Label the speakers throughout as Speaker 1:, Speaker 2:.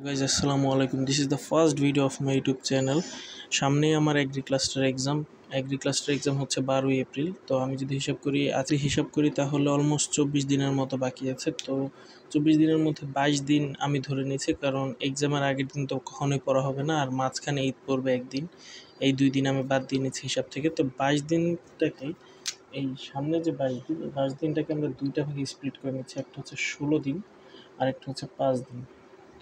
Speaker 1: Guys, assalamu alaikum. This is the first video of my YouTube channel. সামনেই আমার agri cluster exam হচ্ছে 12 April. তো আমি যদি হিসাব করি তাহলে অলমোস্ট 24 দিনের মতো বাকি আছে। তো 24 দিনের মধ্যে 22 দিন আমি ধরে নিয়েছি, কারণ এক্সামের আগের দিন তো কখনোই পড়া হবে না, আর মাঝখানে ঈদ পড়বে একদিন। এই 2 দিন আমি বাদ দিয়ে নিয়েছি হিসাব থেকে। তো 22 দিনটাকে, এই সামনে যে 22 দিন, এই 22 দিনটাকে আমরা দুইটা ভাগে স্প্লিট করে নিচ্ছি। একটা হচ্ছে 16 দিন আর একটা হচ্ছে 5 দিন।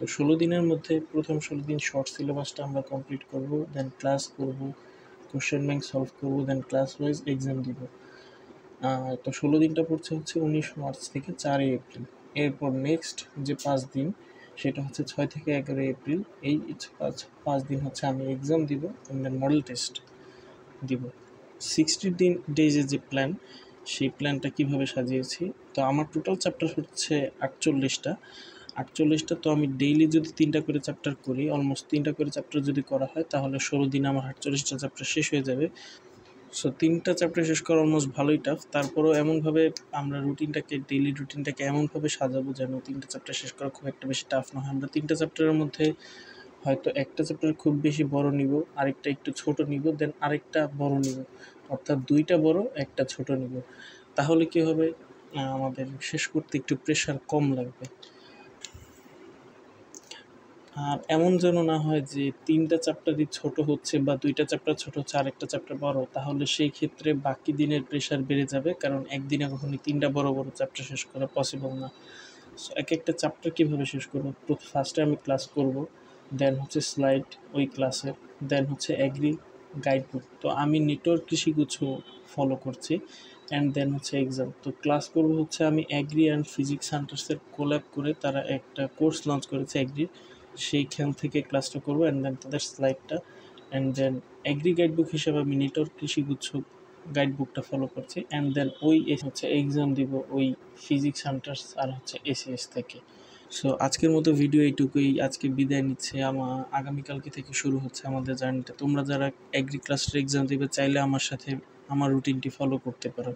Speaker 1: তো 16 দিনের মধ্যে প্রথম 16 দিন শর্ট সিলেবাসটা আমরা কমপ্লিট করব, দেন ক্লাস করব, কোশ্চেন ব্যাংক সলভ করব, দেন ক্লাস ওয়াইজ এক্সাম দিব। তো 16 দিনটা পড়ছে হচ্ছে 19 মার্চ থেকে 4 এপ্রিল। এরপর নেক্সট যে 5 দিন, সেটা হচ্ছে 6 থেকে 11 এপ্রিল। এই 5 দিন হচ্ছে আমি এক্সাম দিব, দেন মডেল টেস্ট দিব। 60 ডেজের যে প্ল্যান, সেই প্ল্যানটা কীভাবে সাজিয়েছি, তো আমার টোটাল চ্যাপ্টার হচ্ছে 48টা। তো আমি ডেইলি যদি 3টা করে চ্যাপ্টার করি, অলমোস্ট 3টা করে চ্যাপ্টার যদি করা হয়, তাহলে 16 দিনে আমার 48টা চ্যাপ্টার শেষ হয়ে যাবে। সো 3টা চ্যাপ্টার শেষ করা অলমোস্ট ভালোই টাফ। তারপরেও এমনভাবে আমরা ডেইলি রুটিনটাকে এমনভাবে সাজাবো যেন 3টা চ্যাপ্টার শেষ করা খুব একটা বেশি টাফ না হয়। আমরা 3টা চ্যাপ্টারের মধ্যে হয়তো একটা চ্যাপ্টার খুব বেশি বড় নিব, আরেকটা একটু ছোট নিব, দেন আরেকটা বড় নিব, অর্থাৎ 2টা বড় একটা ছোট নিব। তাহলে কী হবে, আমাদের শেষ করতে একটু প্রেশার কম লাগবে। আর এমন যেন না হয় যে 3টা চ্যাপ্টারই ছোট হচ্ছে বা 2টা চ্যাপ্টার ছোট হচ্ছে, আরেকটা চ্যাপ্টার বড়, তাহলে সেই ক্ষেত্রে বাকি দিনের প্রেশার বেড়ে যাবে, কারণ একদিনে কখনোই 3টা বড় চ্যাপ্টার শেষ করা পসিবল না। সো এক একটা চ্যাপ্টার কীভাবে শেষ করবো, ফার্স্টে আমি ক্লাস করব, দেন হচ্ছে স্লাইড ওই ক্লাসের, দেন হচ্ছে অ্যাগ্রি গাইডবুক। তো আমি নেটওয়ার্ক কৃষিগুচ্ছ ফলো করছি, অ্যান্ড দেন হচ্ছে এক্সাম। তো ক্লাস করব হচ্ছে আমি অ্যাগ্রি অ্যান্ড ফিজিক্স সেন্টার্সের কোল্যাব করে তারা একটা কোর্স লঞ্চ করেছে অ্যাগ্রির, সেইখান থেকে ক্লাসটা করবো, অ্যান্ড দেন তাদের স্লাইডটা, অ্যান্ড দেন অ্যাগ্রি গাইডবুক হিসেবে আমি নেটওয়ার্ক কৃষিগুচ্ছ গাইডবুকটা ফলো করছি, অ্যান্ড দেন ওই হচ্ছে এক্সাম দিব ওই ফিজিক্স সেন্টার্স আর হচ্ছে এসিএস থেকে। সো আজকের মতো ভিডিও এইটুকুই, আজকে বিদায় নিচ্ছে। আগামীকালকে থেকে শুরু হচ্ছে আমাদের জার্নিটা। তোমরা যারা এগ্রি ক্লাস্টার এক্সাম দেবে চাইলে আমার সাথে আমার রুটিনটি ফলো করতে পারো।